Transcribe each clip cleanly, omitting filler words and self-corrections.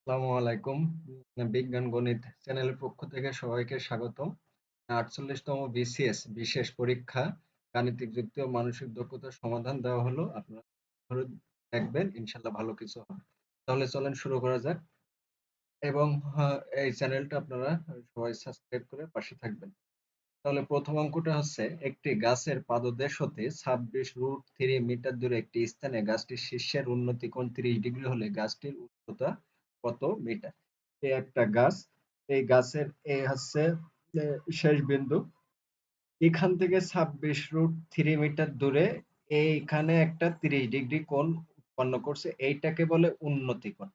আসসালামু আলাইকুম। বিজ্ঞান গণিত চ্যানেলের পক্ষ থেকে সবাইকে স্বাগতম। ৪৮তম বিসিএস বিশেষ পরীক্ষা গাণিতিক যুক্তি ও মানসিক দক্ষতার সমাধান দেওয়া হলো। আপনারা ধরে দেখবেন ইনশাল্লাহ ভালো কিছু হবে। তাহলে চলেন শুরু করা যাক এবং এই চ্যানেলটা আপনারা সবাই সাবস্ক্রাইব করে পাশে থাকবেন। তাহলে প্রথম অঙ্কটা হচ্ছে একটি গাছের পাদদেশ হতে 26√3 মিটার দূরে একটি স্থানে গাছটির শীর্ষের উন্নতি কোণ 30 ডিগ্রি হলে গাছটির উচ্চতা কত মিটার? এই একটা গাছ, এই গাছের এই হচ্ছে শেষ বিন্দু। এখান থেকে 26√3 মিটার দূরে এইখানে একটা 30 ডিগ্রি কোণ উৎপন্ন করছে, এইটাকে বলে উন্নতি কোণ।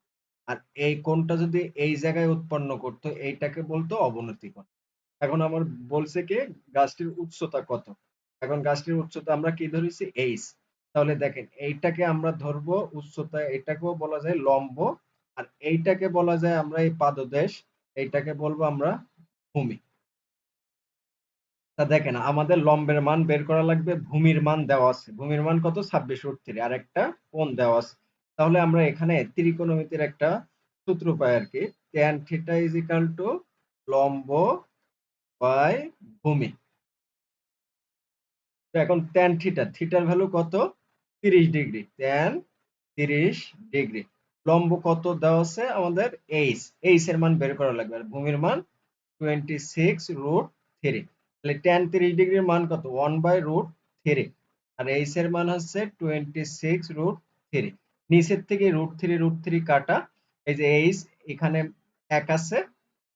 আর এই কোণটা যদি এই জায়গায় উৎপন্ন করতো এইটাকে বলতো অবনতি কোণ। এখন আমার বলছে কি গাছটির উচ্চতা কত। এখন গাছটির উচ্চতা আমরা কি ধরেছি এইচ। তাহলে দেখেন এইটাকে আমরা ধরবো উচ্চতা, এটাকেও বলা যায় লম্ব, আর এইটাকে বলা যায় আমরা এই পাদদেশ, এইটাকে বলবো আমরা ভূমি। তা দেখেন আমাদের লম্বের মান বের করা লাগবে, ভূমির মান দেওয়া আছে, ভূমির মান কত 26√3, আর একটা কোণ দেওয়া আছে। তাহলে আমরা এখানে ত্রিকোণমিতির একটা সূত্র পাই আর কি, tan theta is equal to লম্ব বাই ভূমি। তো এখন tan থিটা, থিটার ভ্যালু কত 30 ডিগ্রি, tan 30 ডিগ্রি। লম্ব কত দেওয়া আছে আমাদের এইচ, এইচ এর মান বের করা লাগবে, আর ভূমির মান 26√3। তাহলে tan 30 ডিগ্রির মান কত 1/√3, আর এইচ এর মান হচ্ছে 26√3। নিচের থেকে √3 কাটা, এই যে এইচ এখানে এক আছে,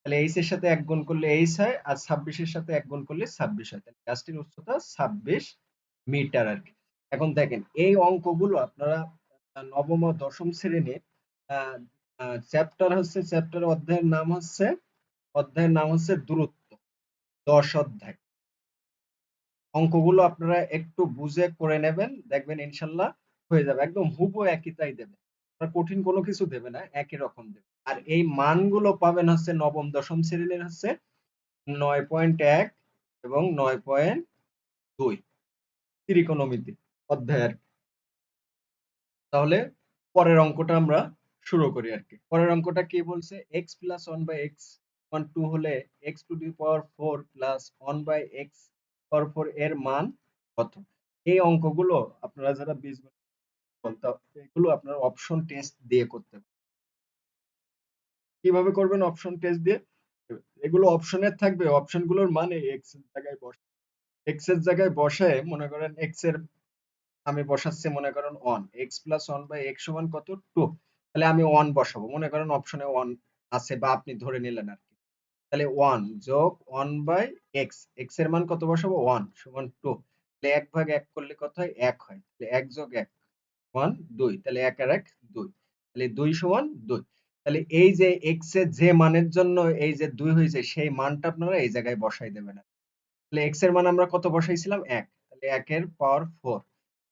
তাহলে এইচ এর সাথে এক গুণ করলে এইচ হয়, আর 26 এর সাথে এক গুণ করলে 26 হয়। তাহলে গাছটির উচ্চতা 26 মিটার আর কি। এখন দেখেন এই অঙ্কগুলো আপনারা নবম ও দশম শ্রেণীর চ্যাপ্টার হচ্ছে, চ্যাপ্টার অধ্যায়ের নাম হচ্ছে দূরত্ব, 10 অধ্যায়। অঙ্কগুলো আপনারা একটু বুঝে করে নেবেন, দেখবেন ইনশাল্লাহ হয়ে যাবে, একদম হুবহু একই তাই দেবে, কঠিন কোনো কিছু দেবে না, একই রকম দেবে। আর এই মানগুলো পাবেন হচ্ছে নবম দশম শ্রেণীর হচ্ছে 9.1 এবং 9.2 ত্রিকোণমিতি অধ্যায়ের। তাহলে পরের অঙ্কটা আমরা শুরু করি আর কি। পরের অঙ্কটা কি বলছে, X plus one by X one two হলে X to the power four plus one by X power four এর মান কত? এই অঙ্কগুলো আপনারা যারা বীজগণিত বলতে, এগুলো আপনারা অপশন টেস্ট দিয়ে করতে পারেন। কিভাবে করবেন অপশন টেস্ট দিয়ে? এগুলো অপশনের থাকবে, অপশনগুলোর মানে এক্স এর জায়গায় বসে, এক্স এর জায়গায় বসে মনে করেন এক্স এর আমি বসাচ্ছি মনে করেন one, x plus one by x সমান কত টু, তাহলে আমি ওয়ান বসাবো, মনে করেন অপশনে ওয়ান আছে বা আপনি ধরে নিলেন আর কি। তাহলে ওয়ান যোগ ওয়ান বাই এক্স, এক্স এর মান কত বসাবো ওয়ান সমান টু, তাহলে এক ভাগ এক করলে কত হয় এক হয়, তাহলে এক যোগ এক ওয়ান দুই, তাহলে এক আর এক দুই, তাহলে দুই সমান দুই। তাহলে এই যে এক্স এর যে মানের জন্য এই যে দুই হয়েছে সেই মানটা আপনারা এই জায়গায় বসাই দেবেন। তাহলে এক্স এর মান আমরা কত বসাইছিলাম এক, তাহলে একের power four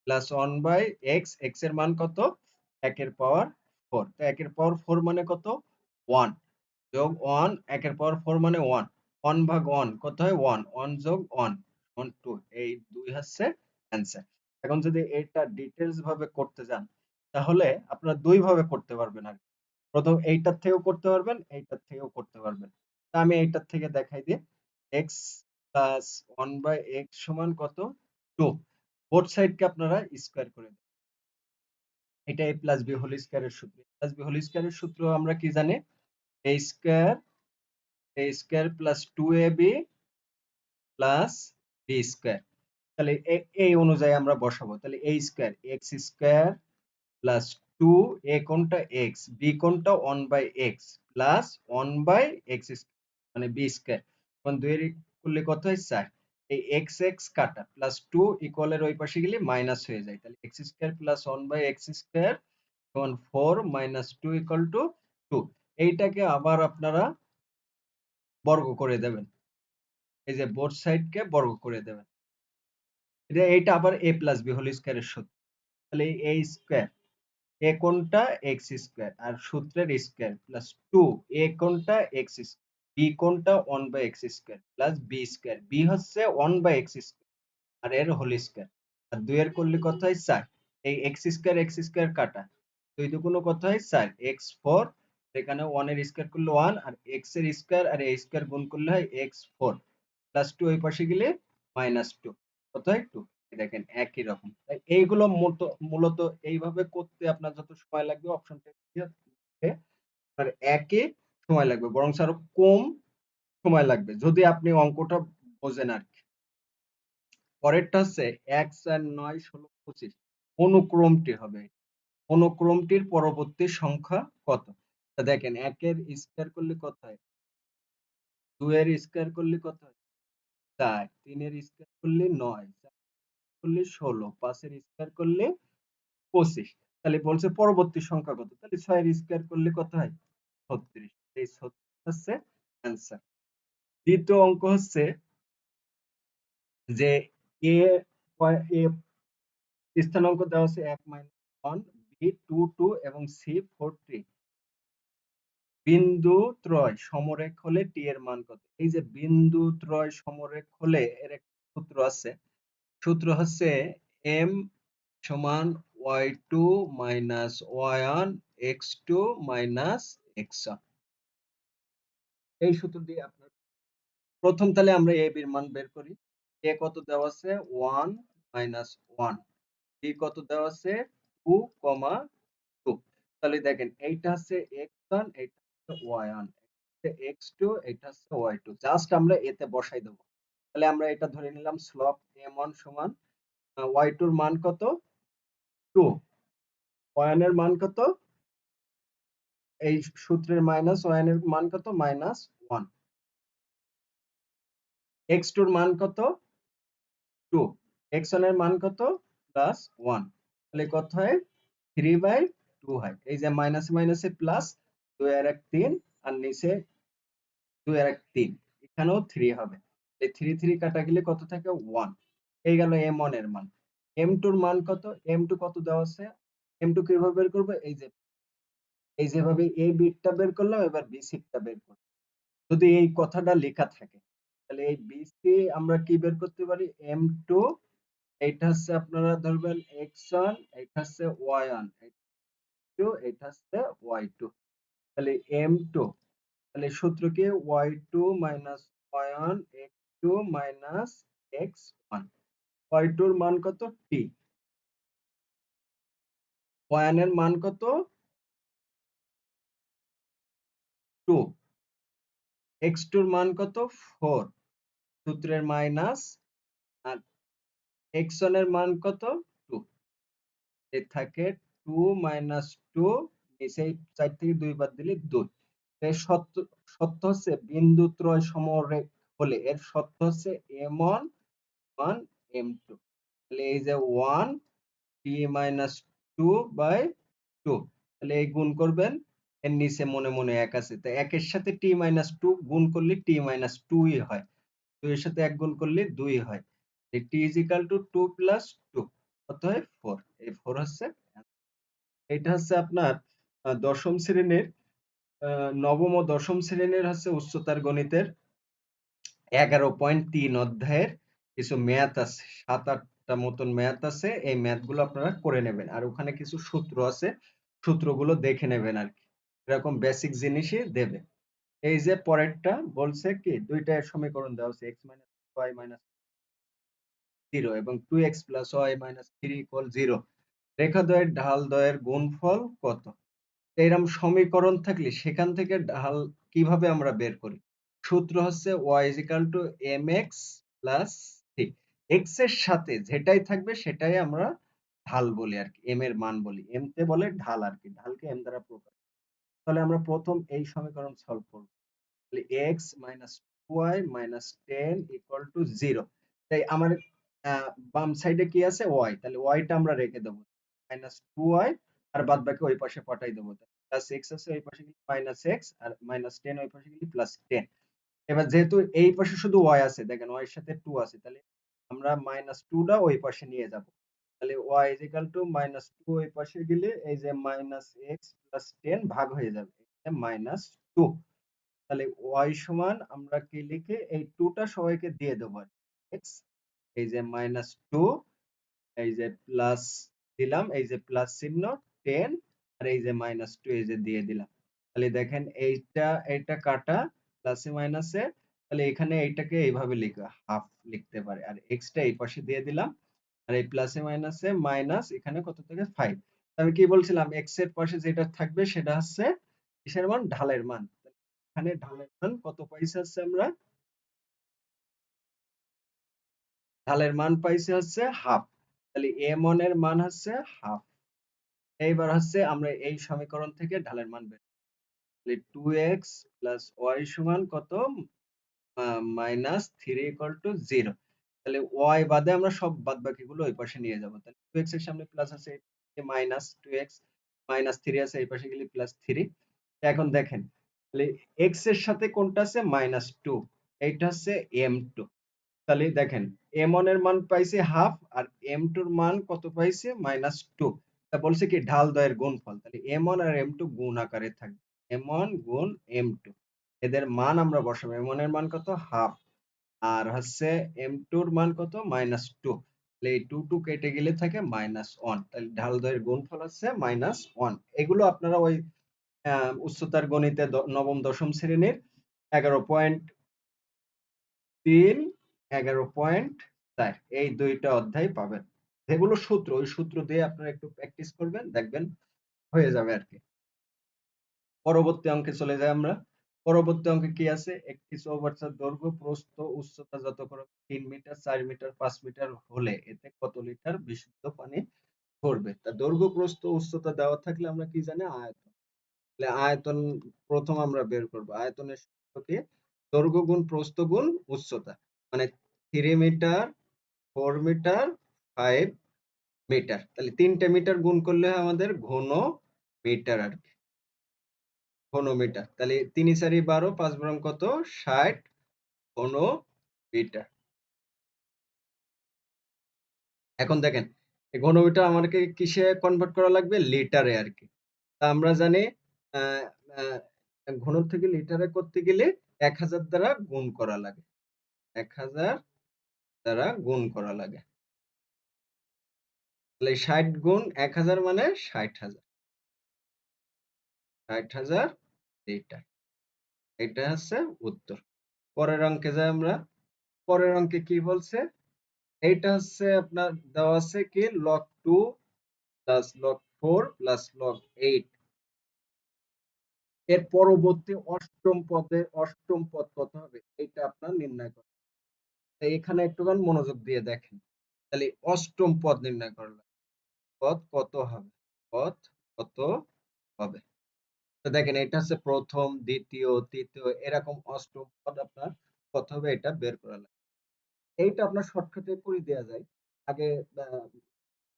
plus one by x, x এর মান কত একের পাওয়ার ফোর, তো একের পাওয়ার ফোর মানে কত ওয়ান, যোগ ওয়ান একের পাওয়ার ফোর মানে ওয়ান, ওয়ান ভাগ ওয়ান কত হয় ওয়ান, ওয়ান যোগ ওয়ান ওয়ান টু, এই দুই হচ্ছে অ্যান্সার। এখন যদি এটা ডিটেলস ভাবে করতে যান তাহলে আপনারা দুই ভাবে করতে পারবেন আর কি। প্রথম এইটার থেকেও করতে পারবেন, এইটার থেকেও করতে পারবেন। তা আমি এইটার থেকে দেখাই দিই, x plus one by x সমান কত টু, বোথ সাইডকে আপনারা স্কোয়ার করে দেন। এটা a প্লাস বি হোল স্কোয়ারের সূত্র, a প্লাস বি হোল স্কোয়ারের সূত্র আমরা কি জানি, a square plus two A B plus B square. তাহলে এই অনুযায়ী আমরা বসাবো, তাহলে a square X square plus two, A কোনটা এক্স, বি কোনটা one by X plus one by X মানে বি স্কোয়ার, এখন দুই এর করলে কত হয় চার, এই এক্স এক্স কাটা প্লাস টু ইকুয়ালের ওই পাশে গেলে মাইনাস হয়ে যায়, তাহলে X square plus one by x square সমান four minus two equal to two. এইটাকে আবার আপনারা বর্গ করে দেবেন, এই যে বোথ সাইডকে বর্গ করে দেবেন। এইটা আবার a প্লাস বি হোল স্কোয়ারের সূত্র, তাহলে a স্কোয়ার, এ কোনটা এক্স স্কোয়ার আর সূত্রের স্কোয়ার প্লাস টু, এ কোনটা এক্স স্কোয়ার, বি কোনটা one by x square plus B square, B হচ্ছে ওয়ান বাই এক্স স্কোয়ার আর এর হোল স্কোয়ার, আর দুই এর করলে কত হয় চার, এই এক্স স্কোয়ার কাটা, দুই দুগুণ কত হয় চার, এক্স ফোর এখানে 1 এর স্কয়ার করলে 1 আর x এর স্কয়ার আর a স্কয়ার গুণ করলে হয় x4 প্লাস 2 ওই পাশে গেলে -2 কত হয় 2। দেখেন একই রকম। তাই এইগুলো মূলত এইভাবে করতে আপনার যত সময় লাগবে অপশনটা আর একই সময় লাগবে, বরং আরো কম সময় লাগবে যদি আপনি অঙ্কটা বোঝেন আর কি। পরেরটা হচ্ছে 1 4 9 16 25 অনুক্রমটি হবে। অনুক্রমটির পরবর্তী সংখ্যা কত? তা দেখেন 1 এর স্কয়ার করলে কত হয়? 2 এর স্কয়ার করলে কত হয়? 4, 3 এর স্কয়ার করলে 9, 4 করলে 16, 5 এর স্কয়ার করলে 25। তাহলে বলছে পরবর্তী সংখ্যা কত? তাহলে 6 এর স্কয়ার করলে কত হয়? 36। এই 36 হচ্ছে অ্যান্সার। দ্বিতীয় অঙ্ক হচ্ছে যে এ এ স্থানাঙ্ক দেওয়া আছে 1 1, বি 2 2 এবং সি 4 3। বিন্দু ত্রয় সমরেখ হলে টি এর মান কত? এই যে বিন্দু ত্রয় সমরেখ হলে এর একটা সূত্র আছে। সূত্র হচ্ছে m সমান y2 minus y1 x2 minus x1। এই সূত্র দিয়ে আপনার প্রথম তাহলে আমরা a এর মান বের করি। a কত দেওয়া আছে 1 মাইনাস 1, b কত দেওয়া আছে 2 কমা 2। তাহলে দেখেন এইটা হচ্ছে x1, এইটা হচ্ছে y1, এটা x2, এটা হচ্ছে y2। জাস্ট আমরা এতে বসাই দেব। তাহলে আমরা এটা ধরে নিলাম স্লপ m1 সমান y2 এর মান কত 2, y1 এর মান কত, এই সূত্রের মাইনাস y1 এর মান কত -1, x2 এর মান কত 2, x1 এর মান কত +1। তাহলে কত হয় 3/2 হয়। এই যে মাইনাসে মাইনাসে প্লাস, 2 আর 1 3 আর নিচে 2 আর 1 3, এখানেও 3 হবে। এই 3 3 কাটা গেলে কত থাকে 1। এই গেল m1 এর মান। m2 এর মান কত? m2 কত দেওয়া আছে? m2 কিভাবে বের করব? এই যেভাবে a বিটটা বের করলাম, এবার b শিটটা বের করব। যদি এই কথাটা লেখা থাকে তাহলে এই b সি আমরা কি বের করতে পারি? m2, এইটা হচ্ছে আপনারা ধরবেন x1, এটা হচ্ছে y1, এটা হচ্ছে y2। তাহলে m2, তাহলে সূত্র কি y2 minus y1 x2 minus x1। y2 এর মান কত t, y1 এর মান কত 2, x2 এর মান কত 4, সূত্রের মাইনাস, আর x1 এর মান কত 2। এ থাকে 2 মাইনাস 2, নিচে 4 থেকে 2 বাদ দিলে 2। এর সত্য হচ্ছে বিন্দুত্রয় সমরেখ হলে এর সত্য হচ্ছে m1 1 m2। তাহলে এই যে 1 t মাইনাস 2 বাই 2, তাহলে এই গুণ করবেন, এর নিচে মনে মনে 1 আছে, তাই 1 এর সাথে t মাইনাস 2 গুণ করলে t মাইনাস 2 ই হয়। 2 এর সাথে 1 গুণ করলে 2 হয়। এই t is equal to 2 plus 2 কত হয় 4। এই 4 হচ্ছে, এটা হচ্ছে আপনার দশম শ্রেণীর নবম ও দশম শ্রেণীর হচ্ছে উচ্চতার গণিতের 11.3 অধ্যায়ের কিছু ম্যাথ আছে, 7-8টা মতন ম্যাথ আছে। এই ম্যাথ গুলো আপনারা করে নেবেন, আর ওখানে কিছু সূত্র আছে, সূত্রগুলো দেখে নেবেন আর কি। এরকম বেসিক জিনিসই দেবে। এই যে পরেরটা বলছে কি, দুইটা সমীকরণ দেওয়া আছে x মাইনাস y মাইনাস 0 এবং 2x plus y minus 3 equal 0। রেখাদ্বয়ের ঢাল দ্বয়ের গুণফল কত? এরকম সমীকরণ থাকলে সেখান থেকে ঢাল কিভাবে আমরা বের করি? সূত্র হচ্ছে y is equal to mx plus c। x এর সাথে যেটাই থাকবে সেটাই আমরা ঢাল বলি আর কি, m এর মান বলি। m তে বলে ঢাল আর কি, ঢালকে m দ্বারা প্রকাশ। তাহলে আমরা প্রথম এই সমীকরণ সলভ করব। তাহলে x minus 2y minus 10 equal to 0। তাই আমার বাম সাইডে কি আছে y, তাহলে y টা আমরা রেখে দেবো minus 2y, আর বাদ বাকি ওই পাশে পাঠাই দেবো। প্লাস x আছে ওই পাশে গেলে মাইনাস x, আর মাইনাস 10 ওই পাশে গেলে প্লাস 10। এবার যেহেতু এই পাশে শুধু y আছে, দেখেন y এর সাথে 2 আছে, তাহলে আমরা মাইনাস 2 টা ওই পাশে নিয়ে যাব। তাহলে y is equal to minus 2 ওই পাশে গেলে এই যে মাইনাস x প্লাস 10 ভাগ হয়ে যাবে মাইনাস 2। তাহলে y সমান আমরা কি লিখে এই 2 টা সবাইকে দিয়ে দেবো x, এই যে মাইনাস 2, এই যে প্লাস দিলাম, এই যে প্লাস চিহ্ন 10, আর এই যে মাইনাস 2 এই যে দিয়ে দিলাম। তাহলে দেখেন এইটা এইটা কাটা প্লাসে মাইনাসে, তাহলে এখানে এইটাকে এইভাবে লিখা হাফ লিখতে পারে, আর এক্সটা এই পাশে দিয়ে দিলাম, আর এই প্লাসে মাইনাসে মাইনাস এখানে কত থেকে 5। আমি কি বলছিলাম, এক্স এর পাশে যেটা থাকবে সেটা হচ্ছে কিসের মান, ঢালের মান। এখানে ঢালের মান কত পাইছে হচ্ছে আমরা, ঢালের মান পাইছে হচ্ছে হাফ। তাহলে m1 এর মান হচ্ছে হাফ। এইবার হচ্ছে আমরা এই সমীকরণ থেকে ঢালের মান বের, তাহলে 2x প্লাস ওয়াই সমান কত, -3 = 0। তাহলে ওয়াই বাদে আমরা সব বাদ বাকিগুলো ওই পাশে নিয়ে যাব। তাহলে 2x এর সামনে প্লাস আছে, -2x, -3 আছে, এই পাশে গেলে +3। এখন দেখেন, তাহলে x এর সাথে কোনটা আছে, -2, এইটা হচ্ছে m2। তাহলে দেখেন m1 এর মান পাইছে হাফ, আর m2 এর মান কত পাইছে, -2। তা বলছে কি ঢাল দ্বয়ের গুণফল, তাহলে m1 আর m2 গুণ আকারে থাকবে, m1 গুণ m2, এদের মান আমরা বসাবো। m1 এর মান কত, হাফ, আর হচ্ছে m2 এর মান কত, -2। তাহলে এই 2 2 কেটে গেলে থাকে -1, তাহলে ঢাল দ্বয়ের গুণফল হচ্ছে -1। এগুলো আপনারা ওই উচ্চতার গণিতে নবম দশম শ্রেণীর 11.3, 11.4 এই দুইটা অধ্যায় পাবেন। যেগুলো সূত্র, ওই সূত্র দিয়ে আপনারা একটু প্র্যাকটিস করবেন, দেখবেন হয়ে যাবে আর কি। পরবর্তী অঙ্কে চলে যাই আমরা। পরবর্তী অঙ্কে কি আছে, একটি চৌবাচ্চার দৈর্ঘ্য প্রস্থ উচ্চতা যত করে 3 মিটার 4 মিটার 5 মিটার হলে এতে কত লিটার বিশুদ্ধ পানি পড়বে। তা দৈর্ঘ্য প্রস্থ উচ্চতা দেওয়া থাকলে আমরা কি জানি, আয়তন। তাহলে আয়তন প্রথম আমরা বের করব। আয়তনের সূত্র কি, দৈর্ঘ্য গুণ প্রস্থ গুণ উচ্চতা, মানে 3 মিটার 4 মিটার 5 মিটার। তাহলে 3টে মিটার গুণ করলে হয় আমাদের ঘন মিটার আর কি, ঘন মিটার। তাহলে 3 × 4 = 12, 5 × কত, 60 ঘন মিটার। এখন দেখেন এই ঘনমিটার আমাদেরকে কিসে কনভার্ট করা লাগবে, লিটারে আর কি। তা আমরা জানি আহ, আহ, ঘন থেকে লিটারে করতে গেলে 1000 দ্বারা গুণ করা লাগে, 1000 দ্বারা গুণ করা লাগে। তাহলে 60 গুণ 1000 মানে 60,000, 60,000 লিটার। এটা হচ্ছে উত্তর। পরের অঙ্কে যাই আমরা। পরের অঙ্কে কি বলছে, এইটা হচ্ছে আপনার দেওয়া আছে কি log2 plus log4 plus log8, এর পরবর্তী অষ্টম পদ কত হবে, এটা আপনার নির্ণয় করতে হবে। তাই এখানে একটুখানি মনোযোগ দিয়ে দেখেন। তাহলে অষ্টম পদ নির্ণয় করলাম, পদ কত হবে, পদ কত হবে। তো দেখেন এটা হচ্ছে প্রথম, দ্বিতীয়, তৃতীয়, এরকম অষ্টম পদ আপনার কত হবে এটা বের করা লাগবে। এইটা আপনার শর্টকাটে করে দেওয়া যায়। আগে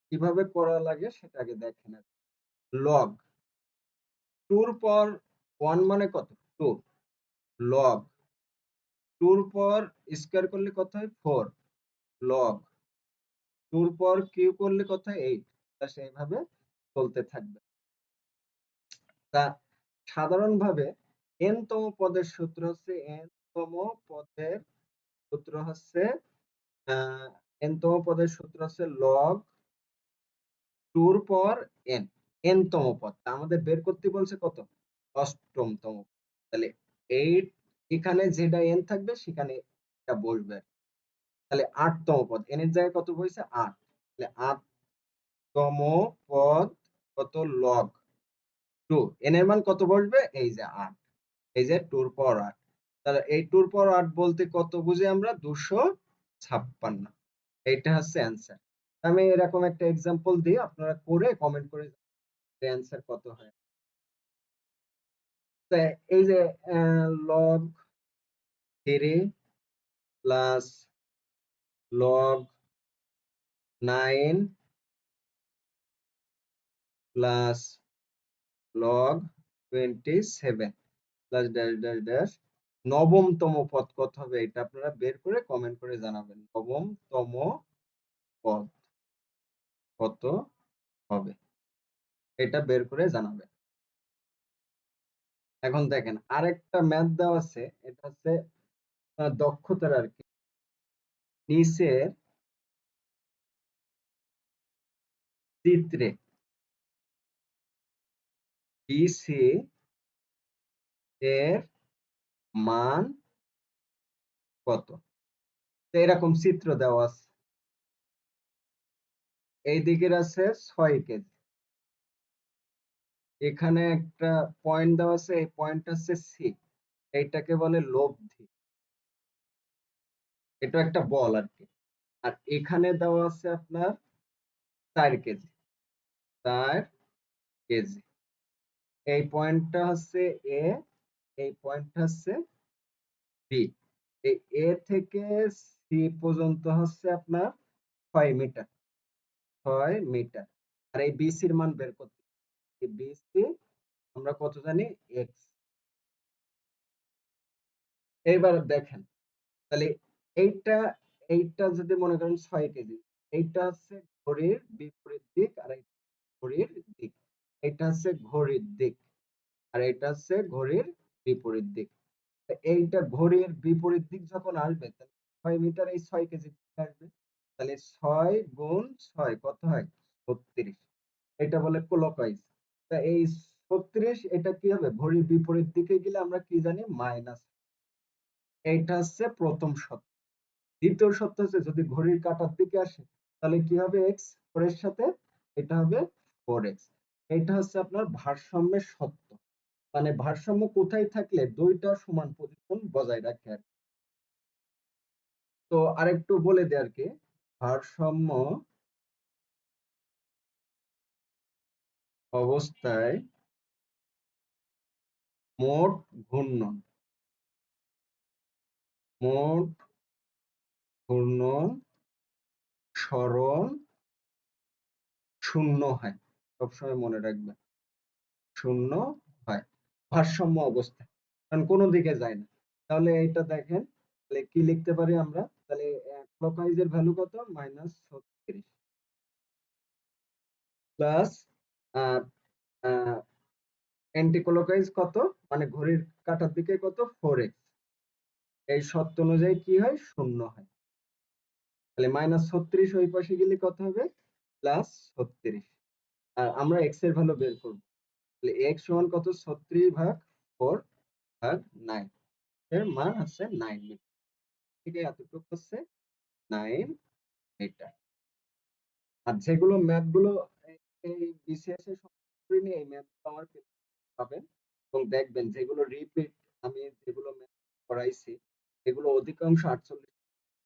কিভাবে করা লাগে সেটা আগে দেখেন। লগ 2 এর পর 1 মানে কত, 2, লগ 2 এর পর স্কয়ার করলে কত হয়, 4, লগ 2 এর পর কিউ করলে কত হয়, 8। তা সেইভাবে চলতে থাকবে। তা সাধারণভাবে n তম পদের সূত্র হচ্ছে, n তম পদের সূত্র হচ্ছে n তম পদের সূত্র হচ্ছে লগ 2 এর পর n, n তম পদ। তা আমাদের বের করতে বলছে কত, অষ্টম তম। তাহলে 8, এখানে যেটা n থাকবে সেখানে এটা বসবে। তাহলে 8তম পদ, n এর জায়গায় কত বসেছে, 8। তাহলে 8তম পদ কত, লগ 2, n এর মান কত বসবে, এই যে 8, এই যে 2 এর পাওয়ার 8। তাহলে এই 2 এর পাওয়ার 8 বলতে কত বুঝি আমরা, 256। এইটা হচ্ছে অ্যান্সার। আমি এরকম একটা এক্সাম্পল দিই, আপনারা করে কমেন্ট করে অ্যান্সার কত হয়। তা এই যে log 3 plus log 9 plus log 27 plus dash dash dash, নবমতম পদ কত হবে, এটা আপনারা বের করে কমেন্ট করে জানাবেন। নবমতম পদ কত হবে, এটা বের করে জানাবেন। এখন দেখেন আরেকটা ম্যাথ দেওয়া আছে, এটা হচ্ছে দক্ষতার আর কি। নিচের চিত্রে BC এর মান কত? তো এরকম চিত্র দেওয়া আছে। এই দিকের আছে 6 কেজি। এখানে একটা পয়েন্ট দেওয়া আছে, এই পয়েন্ট হচ্ছে সি। এইটাকে বলে লব্ধি। এটা একটা বল আর কি। আর এখানে দেওয়া আছে আপনার 4 কেজি। 4 কেজি। এই পয়েন্টটা হচ্ছে এ, এই পয়েন্টটা হচ্ছে বি। এই এ থেকে সি পর্যন্ত হচ্ছে আপনার 6 মিটার। 6 মিটার। আর এই বিসির মান বের করতে হবে। এই বিসি আমরা কত জানি? এক্স। এইবার দেখেন, তাহলে এইটা এইটা যদি মনে করেন 6 কেজি, এইটা হচ্ছে ঘড়ির বিপরীত দিক, আর এই ঘড়ির দিক। এটা হচ্ছে ঘড়ির দিক, আর এটা হচ্ছে ঘড়ির বিপরীত দিক। তো এইটা ঘড়ির বিপরীত দিক যখন আসবে, তাহলে 6 মিটার এই 6 কেজি থেকে আসবে। তাহলে 6 গুণ 6 কত হয়? 36। এটা বলে ক্লকওয়াইজ। তা এই 36 এটা কি হবে? ঘড়ির বিপরীত দিকে গেলে আমরা কি জানি? মাইনাস। এইটা হচ্ছে প্রথম শর্ত। দ্বিতীয় শর্ত হচ্ছে যদি ঘড়ির কাঁটার দিকে আসে, তাহলে কি হবে? এক্স 4 এর সাথে এটা হবে 4x। এটা হচ্ছে আপনার ভারসাম্যের শর্ত। মানে ভারসাম্য কোথায় থাকলে দুইটা সমান পজিশন বজায় রাখে আর কি। তো আরেকটু বলে দেই আর কি, ভারসাম্য অবস্থায় মোট ঘূর্ণন, মোট ঘূর্ণন সরণ শূন্য হয়। সবসময় মনে রাখবেন, শূন্য হয় ভারসাম্য অবস্থায়, কারণ কোনো দিকে যায় না। তাহলে এটা দেখেন, তাহলে কি লিখতে পারি আমরা? তাহলে ক্লকওয়াইজের ভ্যালু কত? -36 প্লাস অ্যান্টি ক্লকওয়াইজ কত? মানে ঘড়ির কাঁটার দিকে কত? 4x। এই শর্ত অনুযায়ী কি হয়? শূন্য হয়। তাহলে -36 ওই পাশে গেলে কত হবে? +36। আর আমরা x এর ভ্যালু বের করব। তাহলে x সমান কত? 36 ভাগ 4 ভাগ 9। এর মান হচ্ছে 9 মিটার। ঠিক আছে, এতটুকু হচ্ছে 9 মিটার। আর যেগুলো ম্যাথ গুলো এই বিসিএস এর সরাসরি এই ম্যাথ আমার পাবেন, এবং দেখবেন যেগুলো রিপিট আমি যেগুলো ম্যাথ করাইছি, এগুলো অধিকাংশ 48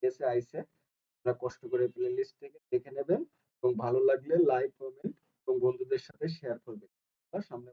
এসে আইছে। আপনারা কষ্ট করে প্লে লিস্ট থেকে দেখে নেবেন, এবং ভালো লাগলে লাইক, কমেন্ট এবং বন্ধুদের সাথে শেয়ার করবেন। সামনে